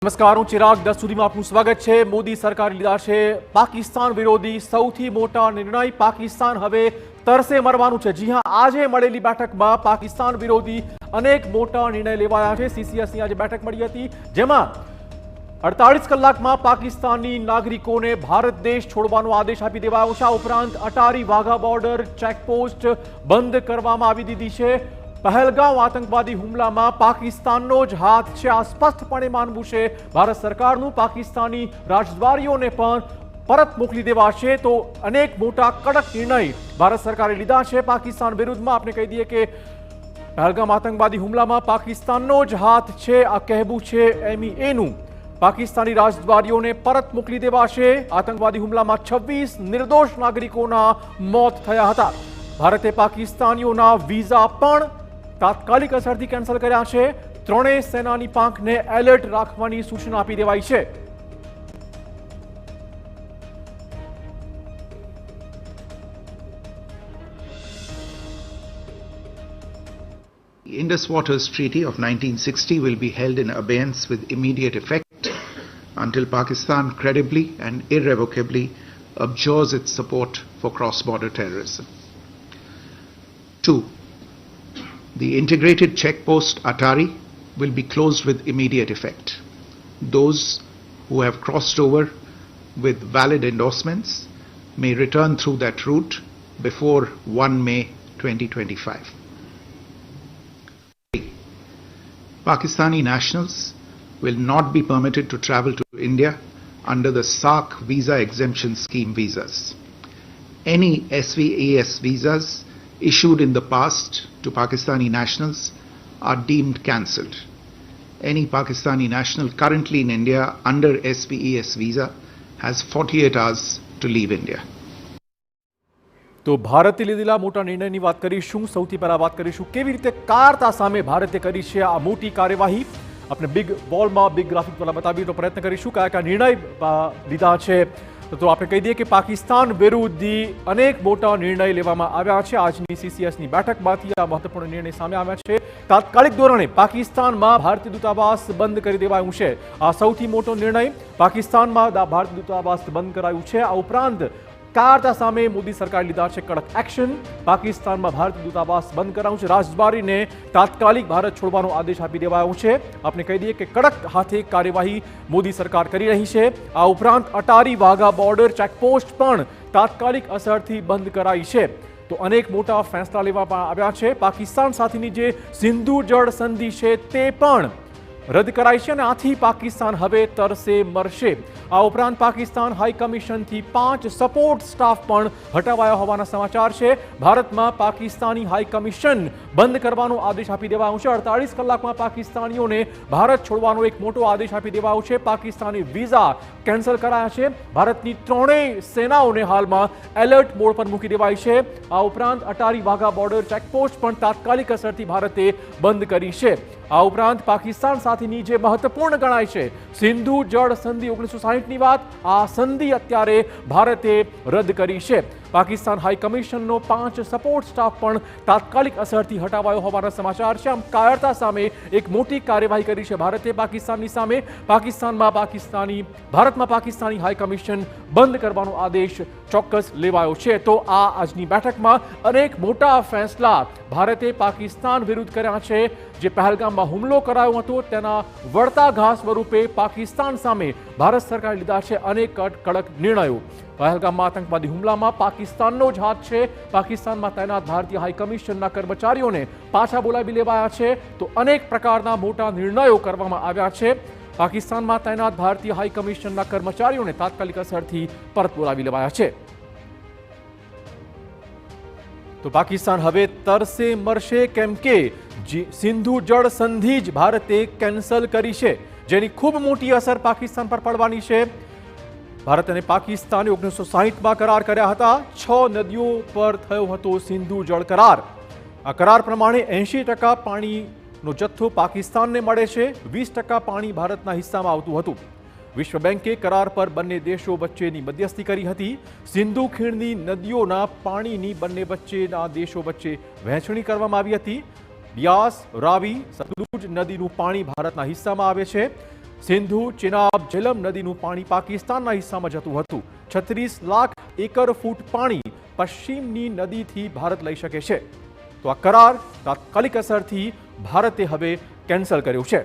નમસ્કાર, હું ચિરાગ 10 સુધીમાં આપનું સ્વાગત છે। મોદી સરકારે લીધા છે પાકિસ્તાન વિરોધી સૌથી મોટા નિર્ણય। પાકિસ્તાન હવે તરસે મરવાનું છે। જી હા, આજે મળેલી બેઠકમાં પાકિસ્તાન વિરોધી અનેક મોટા નિર્ણય લેવાયા છે। સીસીએસની આજે બેઠક મળી હતી, જેમાં 48 કલાકમાં પાકિસ્તાની નાગરિકોને ભારત દેશ છોડવાનો આદેશ આપી દેવાયો છે। આ ઉપરાંત અટારી વાઘા બોર્ડર ચેકપોસ્ટ બંધ કરવામાં આવી દીધી છે। पहलगाम आतंकवादी हुमला में पाकिस्तान नो ज हाथ है, आ स्पष्टपणे मानवू है भारत सरकार पाकिस्तानी राजद्वारीओ ने पण परत मोकली देवाशे। तो अनेक मोटा कड़क निर्णय भारत सरकारे लीधा है पाकिस्तान विरुद्ध में। आपने कही दिए कि पहलगाम आतंकवादी हुमला में पाकिस्तान नो ज हाथ है, आ कहवू है एमईए पाकिस्तानी राजद्वारीओ ने परत मोकली देवाशे। आतंकवादी हुमला में 26 निर्दोष नागरिकों मौत थया हता। भारते पाकिस्तानीओना वीजा पण तात्कालिक असरथी केन्सल कर्या छे। त्रणेय सेनानी પાંખને એલર્ટ રાખવાની સૂચના આપી દેવાઈ છે। The Indus Waters Treaty of 1960 will be held in abeyance with immediate effect until Pakistan credibly and irrevocably abjures its support for cross-border terrorism. 2. The integrated checkpost Atari will be closed with immediate effect. Those who have crossed over with valid endorsements may return through that route before 1 May 2025. 3. Pakistani nationals will not be permitted to travel to India under the SARC visa exemption scheme visas. Any SVAS visas issued in the past to Pakistani nationals are deemed cancelled. Any Pakistani national currently in India under SVES visa has 48 hours to leave India. तो भारते લીધેલા મોટા નિર્ણયની વાત કરીશું। સૌથી પહેલા વાત કરીશું કેવી રીતે કારતા સામે ભારતે કરી છે આ મોટી કાર્યવાહી। આપણે બિગ બોલમાં બિગ ગ્રાફિક દ્વારા બતાવવાનો પ્રયત્ન કરીશું કયા નિર્ણય લીધા છે। तो આપણે કહી દઈએ કે પાકિસ્તાન વિરુદ્ધ અનેક મોટા નિર્ણય લેવામાં આવ્યા છે। આજની સીસીએસની બેઠકમાંથી આ મહત્વપૂર્ણ નિર્ણય સામે આવ્યા છે। તાત્કાલિક ધોરણે પાકિસ્તાનમાં ભારતીય દૂતાવાસ બંધ કરી દેવાયું છે। આ સૌથી મોટો નિર્ણય। પાકિસ્તાનમાં ભારતીય દૂતાવાસ બંધ કરાયું છે। આ ઉપરાંત કારતા સામે મોદી સરકારે લીધા છે કડક એક્શન। પાકિસ્તાનમાં ભારતીય દૂતાવાસ બંધ કરાયું છે। રાજદ્વારીને તાત્કાલિક ભારત છોડવાનો આદેશ આપી દેવાયો છે। આપણે કહી દઈએ કે કડક હાથે કાર્યવાહી મોદી સરકાર કરી રહી છે। આ ઉપરાંત અટારી વાઘા બોર્ડર ચેકપોસ્ટ પણ તાત્કાલિક અસરથી બંધ કરાઈ છે। તો અનેક મોટા ફેસલા લેવામાં આવ્યા છે। પાકિસ્તાન સાથેની જે સિંધુ જળ સંધિ છે તે પણ રદ કરાઈ છે અને આથી પાકિસ્તાન હવે તરસે મરશે। આ ઉપરાંત પાકિસ્તાન હાઈ કમિશનથી 5 સપોર્ટ સ્ટાફ પણ હટાવાયા હોવાના સમાચાર છે। ભારતમાં પાકિસ્તાની હાઈ કમિશન બંધ કરવાનો આદેશ આપી દેવાયો છે। 48 કલાકમાં પાકિસ્તાનીઓને ભારત છોડવાનો એક મોટો આદેશ આપી દેવાયો છે। પાકિસ્તાની વિઝા કેન્સલ કરાયા છે। ભારતની ત્રણેય સેનાઓને હાલમાં એલર્ટ મોડ પર મૂકી દેવાઈ છે। આ ઉપરાંત અટારી વાઘા બોર્ડર ચેકપોસ્ટ પણ તાત્કાલિક અસરથી ભારતે બંધ કરી છે। આ ઉપરાંત પાકિસ્તાન સાથેની જે મહત્વપૂર્ણ ગણાય છે સિંધુ જળ સંધિ 1960ની વાત, આ સંધિ અત્યારે ભારતે રદ કરી છે। પાકિસ્તાન હાઈ કમિશનનો 5 સપોર્ટ સ્ટાફ પણ તાત્કાલિક અસરથી હટાવાયો હોવાના સમાચાર છે। આમ કાયરતા સામે એક મોટી કાર્યવાહી કરી છે ભારતે પાકિસ્તાનની સામે। ભારતમાં પાકિસ્તાની હાઈ કમિશન બંધ કરવાનો આદેશ ચોક્કસ લેવાયો છે। તો આ આજની બેઠકમાં અનેક મોટા ફેસલા ભારતે પાકિસ્તાન વિરુદ્ધ કર્યા છે। જે પહેલગામમાં હુમલો કરાયો હતો તેના વળતા ઘા સ્વરૂપે પાકિસ્તાન સામે ભારત સરકારે લીધા છે અનેક કડક નિર્ણયો। પહેલગામમાં આતંકવાદી હુમલામાં પાકિસ્તાનનો જ હાથ છે। પાકિસ્તાનમાં તૈનાત ભારતીય હાઈ કમિશનના કર્મચારીઓને પાછા બોલાવી લેવાયા છે। તો અનેક પ્રકારના મોટા નિર્ણયો કરવામાં આવ્યા છે। પાકિસ્તાનમાં તૈનાત ભારતીય હાઈ કમિશનના કર્મચારીઓને તાત્કાલિક અસરથી પરત બોલાવી લેવાયા છે। તો પાકિસ્તાન હવે તરસે મરશે કેમ કે સિંધુ જળ સંધિ જ ભારતે કેન્સલ કરી છે, જેની ખૂબ મોટી અસર પાકિસ્તાન પર પડવાની છે। ભારત અને પાકિસ્તાને 1960માં કરાર કર્યા હતા। 6 નદીઓ પર થયો હતો સિંધુ જળ કરાર। આ કરાર પ્રમાણે 80% પાણીનો જથ્થો પાકિસ્તાનને મળે છે, 20% પાણી ભારતના હિસ્સામાં આવતું હતું। વિશ્વ બેંકે કરાર પર બંને દેશો વચ્ચેની મધ્યસ્થી કરી હતી। સિંધુ ખીણની નદીઓના પાણીની બંને વચ્ચેના દેશો વચ્ચે વહેંચણી કરવામાં આવી હતી। ब्यास, रावी, सतलुज नदीનું પાણી ભારતના હિસ્સામાં આવે છે। સિંધુ ચિનાબ જેલમ નદીનું પાણી પાકિસ્તાનના હિસ્સામાં જતું હતું. 36 લાખ એકર ફૂટ પાણી પશ્ચિમની નદીથી ભારત લઈ શકે છે. તો આ કરાર તાત્કાલિક અસરથી ભારતે હવે કેન્સલ કર્યો છે.